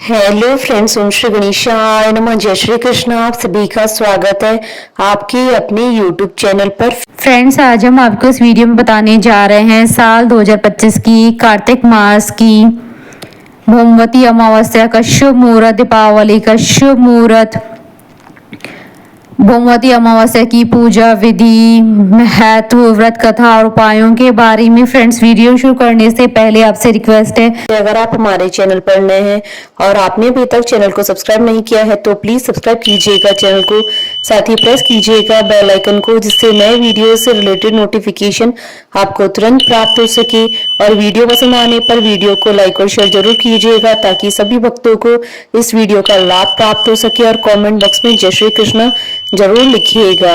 Hello friends, ओम श्री गणेशाय नमः। जय श्री कृष्ण। आप सभी का स्वागत है आपके अपने यूट्यूब चैनल पर। फ्रेंड्स, आज हम आपको इस वीडियो में बताने जा रहे हैं साल 2025 की कार्तिक मास की भौमवती अमावस्या का शुभ मुहूर्त, दीपावली का शुभ मुहूर्त, भौमवती अमावस्या की पूजा विधि, महत्व, व्रत कथा और उपायों के बारे में। फ्रेंड्स, वीडियो शुरू करने से पहले आपसे रिक्वेस्ट है, अगर आप हमारे चैनल पर नए हैं और आपने अभी तक चैनल को सब्सक्राइब नहीं किया है तो प्लीज सब्सक्राइब कीजिएगा चैनल को, साथ ही प्रेस कीजिएगा बेल आइकन को, जिससे नए वीडियो से रिलेटेड नोटिफिकेशन आपको तुरंत प्राप्त हो सके। और वीडियो पसंद आने पर वीडियो को लाइक और शेयर जरूर कीजिएगा ताकि सभी भक्तों को इस वीडियो का लाभ प्राप्त हो सके। और कमेंट बॉक्स में जय श्री कृष्ण जरूर लिखिएगा।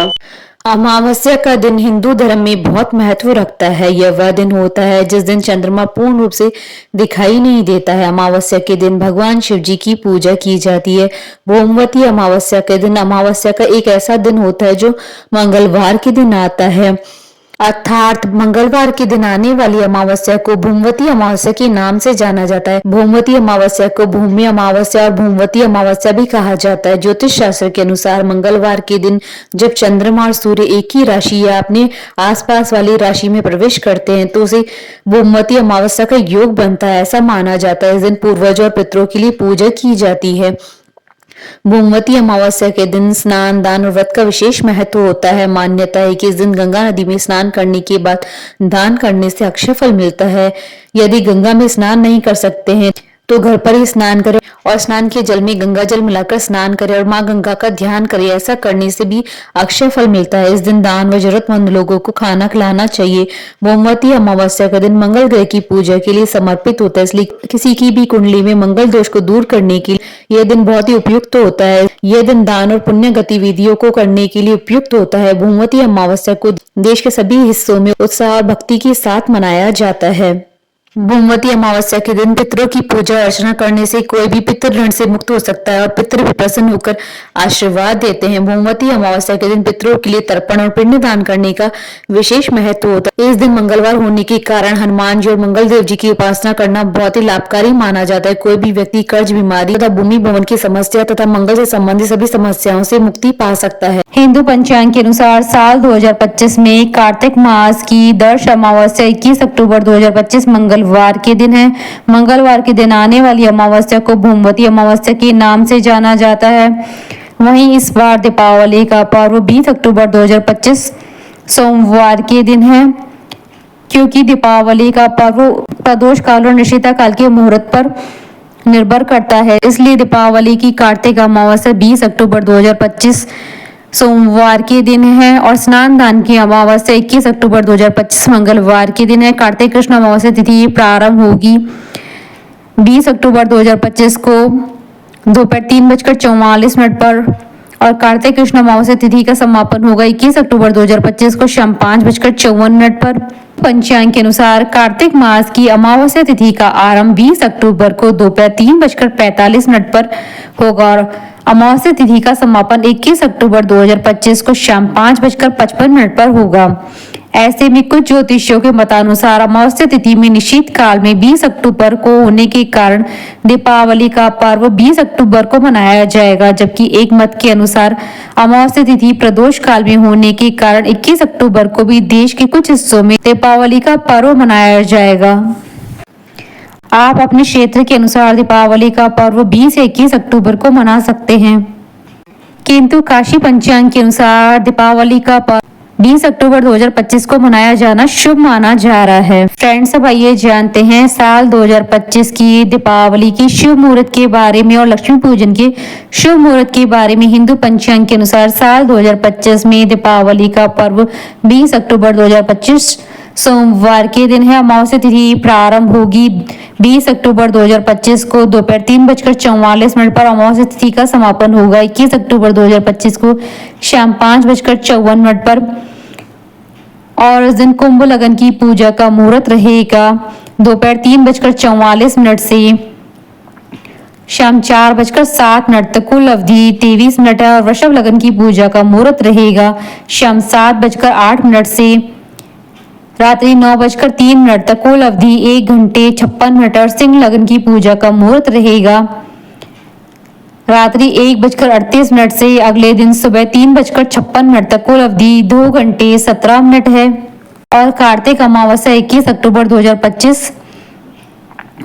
अमावस्या का दिन हिंदू धर्म में बहुत महत्व रखता है। यह वह दिन होता है जिस दिन चंद्रमा पूर्ण रूप से दिखाई नहीं देता है। अमावस्या के दिन भगवान शिव जी की पूजा की जाती है। भौमवती अमावस्या के दिन, अमावस्या का एक ऐसा दिन होता है जो मंगलवार के दिन आता है, अर्थात मंगलवार के दिन आने वाली अमावस्या को भौमवती अमावस्या के नाम से जाना जाता है। भौमवती अमावस्या को भौमी अमावस्या और भौमवती अमावस्या भी कहा जाता है। ज्योतिष शास्त्र के अनुसार मंगलवार के दिन जब चंद्रमा और सूर्य एक ही राशि या अपने आसपास वाली राशि में प्रवेश करते हैं तो उसे भौमवती अमावस्या का योग बनता है, ऐसा माना जाता है। इस दिन पूर्वजों और पितरों के लिए पूजा की जाती है। भौमवती अमावस्या के दिन स्नान, दान और व्रत का विशेष महत्व होता है। मान्यता है कि इस दिन गंगा नदी में स्नान करने के बाद दान करने से अक्षय फल मिलता है। यदि गंगा में स्नान नहीं कर सकते हैं तो घर पर ही स्नान करें और स्नान के जल में गंगा जल मिलाकर स्नान करें और माँ गंगा का ध्यान करें। ऐसा करने से भी अक्षय फल मिलता है। इस दिन दान व जरूरतमंद लोगों को खाना खिलाना चाहिए। भौमवती अमावस्या का दिन मंगल ग्रह की पूजा के लिए समर्पित होता है, इसलिए किसी की भी कुंडली में मंगल दोष को दूर करने के लिए यह दिन बहुत ही उपयुक्त होता है। यह दिन दान और पुण्य गतिविधियों को करने के लिए उपयुक्त होता है। भौमवती अमावस्या को देश के सभी हिस्सों में उत्साह और भक्ति के साथ मनाया जाता है। भौमवती अमावस्या के दिन पितरों की पूजा अर्चना करने से कोई भी पितृ ऋण से मुक्त हो सकता है और पितृ भी प्रसन्न होकर आशीर्वाद देते हैं। भौमवती अमावस्या के दिन पितरों के लिए तर्पण और पिंड दान करने का विशेष महत्व होता है। इस दिन मंगलवार होने के कारण हनुमान जी और मंगल देव जी की उपासना करना बहुत ही लाभकारी माना जाता है। कोई भी व्यक्ति कर्ज, बीमारी तथा भूमि भवन की समस्या तथा मंगल से संबंधित सभी समस्याओं से मुक्ति पा सकता है। हिंदू पंचांग के अनुसार साल 2025 में कार्तिक मास की दर्श अमावस्या 21 अक्टूबर 2025 मंगलवार के दिन है। मंगलवार के दिन आने वाली अमावस्या को भौमवती अमावस्या के नाम से जाना जाता है। वहीं इस बार दीपावली का पर्व 20 अक्टूबर 2025 सोमवार के दिन है। क्योंकि दीपावली का पर्व प्रदोष काल और निशिता काल के मुहूर्त पर निर्भर करता है, इसलिए दीपावली की कार्तिक अमावस्या 20 अक्टूबर 2025 सोमवार के दिन है और स्नान दान की अमावस्या 21 अक्टूबर 2025 मंगलवार के दिन है। कार्तिक कृष्ण अमावस्या तिथि प्रारंभ होगी 20 अक्टूबर 2025 को दोपहर 3:44 पर और कार्तिक कृष्ण अमावस्या तिथि का समापन होगा 21 अक्टूबर 2025 को शाम 5:54 पर। पंचांग के अनुसार कार्तिक मास की अमावस्या तिथि का आरंभ 20 अक्टूबर को दोपहर 3:45 पर होगा और अमावस्या तिथि का समापन 21 अक्टूबर 2025 को शाम 5:55 पर होगा। ऐसे में कुछ ज्योतिषियों के मतानुसार अमावस्या तिथि में निश्चित काल में 20 अक्टूबर को होने के कारण दीपावली का पर्व 20 अक्टूबर को मनाया जाएगा, जबकि एक मत के अनुसार अमावस्या तिथि प्रदोष काल में होने के कारण 21 अक्टूबर को भी देश के कुछ हिस्सों में दीपावली का पर्व मनाया जाएगा। आप अपने क्षेत्र के अनुसार दीपावली का पर्व 20 से 21 अक्टूबर को मना सकते हैं, किंतु काशी पंचांग के अनुसार दीपावली का पर्व 20 अक्टूबर 2025 को मनाया जाना शुभ माना जा रहा है। फ्रेंड्स, अब आइए जानते हैं साल 2025 की दीपावली की शुभ मुहूर्त के बारे में और लक्ष्मी पूजन के शुभ मुहूर्त के बारे में। हिंदू पंचांग के अनुसार साल 2025 में दीपावली का पर्व 20 अक्टूबर 2025 सोमवार के दिन है। अमावस्या तिथि प्रारंभ होगी 20 अक्टूबर 2025 को दोपहर 3:44 पर। अमावस्या तिथि का समापन होगा 21 अक्टूबर 2025 को शाम 5:54 पर और इस दिन कुंभ लग्न की पूजा का मुहूर्त रहेगा दोपहर 3:44 से शाम 4:07 तक। कुल अवधि 23 मिनट है और वृषभ लग्न की पूजा का मुहूर्त रहेगा शाम 7:08 से रात्रि 9:03 तक। कुल अवधि 1 घंटे 56 मिनट और सिंह लग्न की पूजा का मुहूर्त रहेगा रात्रि 1:38 से अगले दिन सुबह 3:56 तक कुल अवधि 2 घंटे 17 मिनट है। और कार्तिक अमावस्या 21 अक्टूबर 2025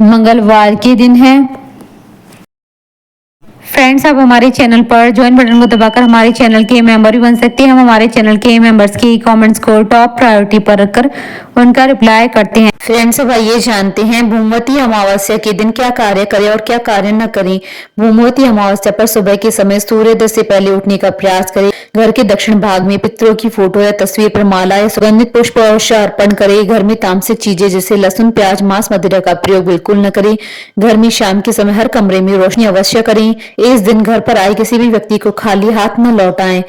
मंगलवार के दिन है। फ्रेंड्स, आप हमारे चैनल पर ज्वाइन बटन को दबाकर हमारे चैनल के मेंबर भी बन सकते हैं। हम हमारे चैनल के मेंबर्स के कमेंट्स को टॉप प्रायोरिटी पर रखकर उनका रिप्लाई करते हैं। फ्रेंड्स, अब आइए जानते हैं भूमवती अमावस्या के दिन क्या कार्य करें और क्या कार्य न करें। भूमवती अमावस्या पर सुबह के समय सूर्योदय से पहले उठने का प्रयास करें। घर के दक्षिण भाग में पितरों की फोटो या तस्वीर पर माला या सुगंधित पुष्प अवश्य अर्पण करें। घर में तामसिक चीजें जैसे लहसुन, प्याज, मांस, मदिरा का प्रयोग बिल्कुल न करें। घर में शाम के समय हर कमरे में रोशनी अवश्य करें। इस दिन घर पर आए किसी भी व्यक्ति को खाली हाथ न लौटाएं।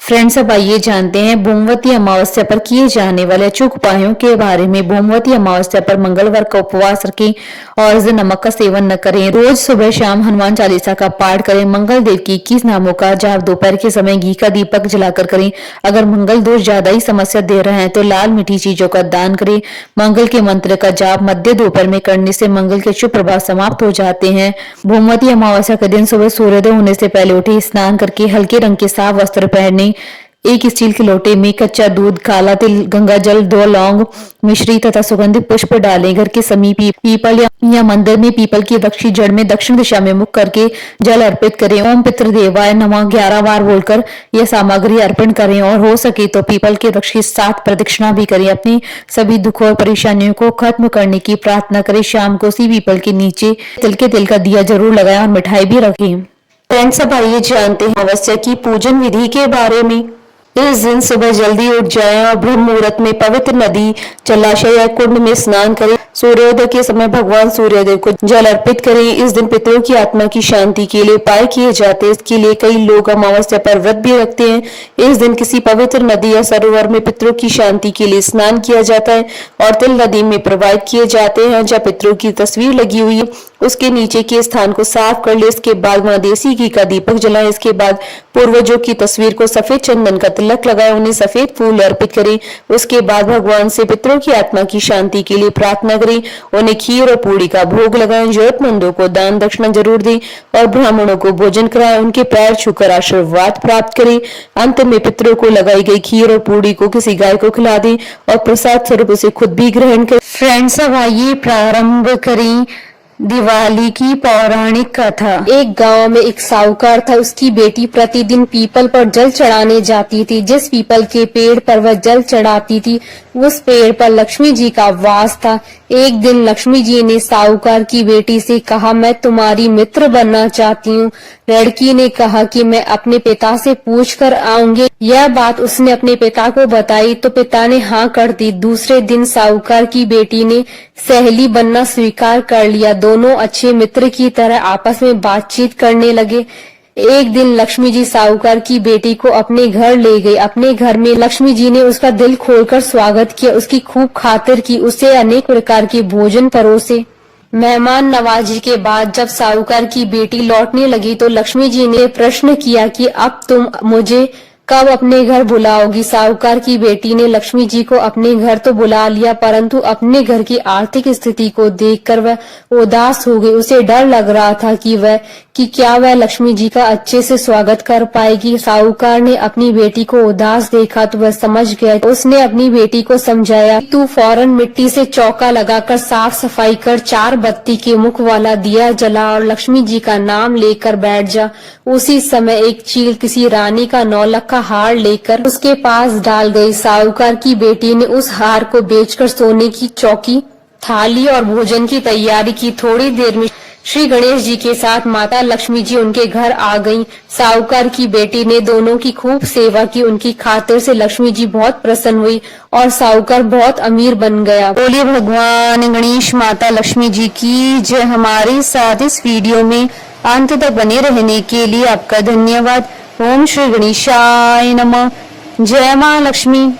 फ्रेंड्स, अब आइए जानते हैं भूमवती अमावस्या पर किए जाने वाले अचूक उपायों के बारे में। भूमवती अमावस्या पर मंगलवार का उपवास रखें और इस दिन नमक का सेवन न करें। रोज सुबह शाम हनुमान चालीसा का पाठ करें। मंगल देव की 21 नामों का जाप दोपहर के समय घी का दीपक जलाकर करें। अगर मंगल दोष ज्यादा ही समस्या दे रहे हैं तो लाल मीठी चीजों का दान करें। मंगल के मंत्र का जाप मध्य दोपहर में करने से मंगल के शुभ प्रभाव समाप्त हो जाते हैं। भूमवती अमावस्या के दिन सुबह सूर्योदय होने से पहले उठे, स्नान करके हल्के रंग के साफ वस्त्र पहने, एक स्टील के लोटे में कच्चा दूध, काला तिल, गंगा जल, 2 लौंग, मिश्री तथा सुगंधित पुष्प डालें। घर के समीप पीपल या मंदिर में पीपल की दक्षिण जड़ में दक्षिण दिशा में मुख करके जल अर्पित करें। ओम पितृदेवाय नमः 11 बार बोलकर यह सामग्री अर्पण करें और हो सके तो पीपल के वृक्ष की 7 प्रदक्षिणा भी करें। अपनी सभी दुखों और परेशानियों को खत्म करने की प्रार्थना करें। शाम को उसी पीपल के नीचे तिल का दिया जरूर लगाएं और मिठाई भी रखें। फ्रेंड्स, अब आइए जानते हैं अमावस्या की पूजन विधि के बारे में। इस दिन सुबह जल्दी उठ जाएं और ब्रह्म मुहूर्त में पवित्र नदी, जलाशय या कुंड में स्नान करें। सूर्योदय के समय भगवान सूर्यदेव को जल अर्पित करें। इस दिन पितरों की आत्मा की शांति के लिए उपाय किए जाते हैं। इसके लिए कई लोग अमावस्या पर व्रत भी रखते हैं। इस दिन किसी पवित्र नदी या सरोवर में पितरों की शांति के लिए स्नान किया जाता है और तिल नदी में प्रवाहित किए जाते हैं। जब पितरों की तस्वीर लगी हुई है उसके नीचे के स्थान को साफ कर ले। इसके बाद वहां देसी घी का दीपक जलाएं। इसके बाद पूर्वजों की तस्वीर को सफेद चंदन का तिलक लगाएं, उन्हें सफेद फूल अर्पित करें। उसके बाद भगवान से पितरों की आत्मा की शांति के लिए प्रार्थना करें। उन्हें खीर और पूड़ी का भोग लगाएं। जरूरतमंदों को दान दक्षिणा जरूर दें और ब्राह्मणों को भोजन कराएं। उनके पैर छूकर आशीर्वाद प्राप्त करें। अंत में पितरों को लगाई गई खीर और पूड़ी को किसी गाय को खिला दें और प्रसाद स्वरूप उसे खुद भी ग्रहण करें। फ्रेंड्स, अब आइए प्रारंभ करें दिवाली की पौराणिक कथा। एक गांव में एक साहूकार था। उसकी बेटी प्रतिदिन पीपल पर जल चढ़ाने जाती थी। जिस पीपल के पेड़ पर वह जल चढ़ाती थी उस पेड़ पर लक्ष्मी जी का वास था। एक दिन लक्ष्मी जी ने साहूकार की बेटी से कहा, मैं तुम्हारी मित्र बनना चाहती हूँ। लड़की ने कहा कि मैं अपने पिता से पूछ कर आऊंगी। यह बात उसने अपने पिता को बताई तो पिता ने हाँ कर दी। दूसरे दिन साहूकार की बेटी ने सहेली बनना स्वीकार कर लिया। दोनों अच्छे मित्र की तरह आपस में बातचीत करने लगे। एक दिन लक्ष्मी जी साहूकार की बेटी को अपने घर ले गई। अपने घर में लक्ष्मी जी ने उसका दिल खोलकर स्वागत किया, उसकी खूब खातिर की, उसे अनेक प्रकार के भोजन परोसे। मेहमान नवाजी के बाद जब साहूकार की बेटी लौटने लगी तो लक्ष्मी जी ने प्रश्न किया कि अब तुम मुझे कब अपने घर बुलाओगी। साहूकार की बेटी ने लक्ष्मी जी को अपने घर तो बुला लिया परंतु अपने घर की आर्थिक स्थिति को देखकर वह उदास हो गई। उसे डर लग रहा था कि क्या वह लक्ष्मी जी का अच्छे से स्वागत कर पाएगी। साहूकार ने अपनी बेटी को उदास देखा तो वह समझ गया। उसने अपनी बेटी को समझाया, तू फौरन मिट्टी से चौका लगाकर साफ सफाई कर, 4 बत्ती के मुख वाला दिया जला और लक्ष्मी जी का नाम लेकर बैठ जा। उसी समय एक चील किसी रानी का नौलख का हार लेकर उसके पास डाल गई। साहूकार की बेटी ने उस हार को बेचकर सोने की चौकी, थाली और भोजन की तैयारी की। थोड़ी देर में श्री गणेश जी के साथ माता लक्ष्मी जी उनके घर आ गईं। साहूकार की बेटी ने दोनों की खूब सेवा की। उनकी खातिर से लक्ष्मी जी बहुत प्रसन्न हुई और साहूकार बहुत अमीर बन गया। बोलिए भगवान गणेश माता लक्ष्मी जी की जय। हमारे साथ इस वीडियो में अंत तक बने रहने के लिए आपका धन्यवाद। ओम श्री गणेशाय नमः। जय मां लक्ष्मी।